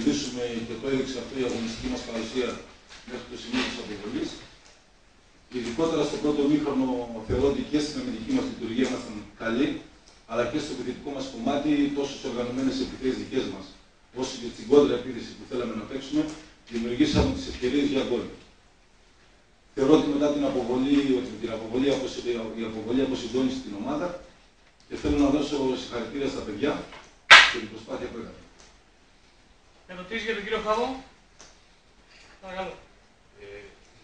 κερδίσουμε και το έδειξε αυτό η αγωνιστική μας παρουσία μέχρι το σημείο της αποβολής. Ειδικότερα στο πρώτο ημίχρονο θεωρώ ότι και στην αμυντική μας λειτουργία ήμασταν καλοί, αλλά και στο επιθετικό μας κομμάτι, τόσο στις οργανωμένες επιθέσεις δικές μας, όσο και στην κόντρα επίθεση που θέλαμε να παίξουμε, δημιουργήσαμε τις ευκαιρίες για γκολ. Θεωρώ ότι μετά την αποβολή, η αποβολή αποσυντώνησε την ομάδα και θέλω να δώσω συγχαρητήρια στα παιδιά για την προσπάθεια που έκανα. Ερωτήσεις για τον κύριο Χάβο. Παρακαλώ.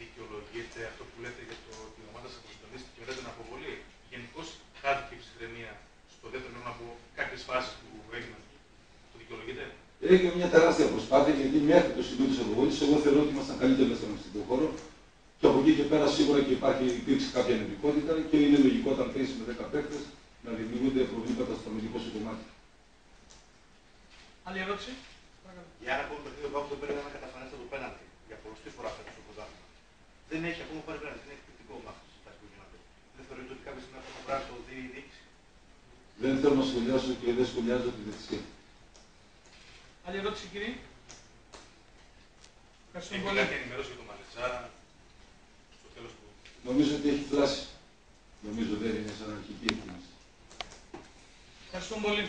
Δικαιολογείται αυτό που λέτε για το ότι η ομάδα σας αποσυντονίστηκε μετά την αποβολή? Γενικώς χάθηκε η ψυχραιμία στο δεύτερο χρόνο από κάποιες φάσεις που έγιναν. Το δικαιολογείται? Έγινε μια τεράστια προσπάθεια γιατί μέχρι το σημείο της αποβολής εγώ θεωρώ ότι ήμασταν καλύτεροι στον αμυντικό χώρο. Και από εκεί και πέρα σίγουρα και υπήρξε κάποια νευρικότητα και είναι λογικό όταν παίζει με 10 παίκτες να δημιουργούνται προβλήματα στο αμυντικό σου κομμάτι. Άλλη ερώτηση. Για ένα ακόμη παιχνίδι, ο Πάοκ δεν πρέπει να καταφανίσει το πέναλτι. Για πολλωστή φορά φέτος στο πρωτάθλημα. Δεν έχει ακόμα πάρει πέναλτι. Είναι εκπληκτικό μάθημα στη φάση που γίνεται. Δεν θεωρείτε ότι κάποια στιγμή αυτό το πράγμα το δει η διοίκηση? Δεν θέλω να σχολιάσω και δεν σχολιάζω τη διαιτησία. Άλλη ερώτηση, κύριε. Ευχαριστούμε Έχει πολύ. κάποια ενημέρωση για τον Μαλετσά στο τέλος του? Νομίζω ότι έχει φτάσει. Νομίζω δεν είναι σαν αρχική εκτίμηση. Ευχαριστούμε πολύ.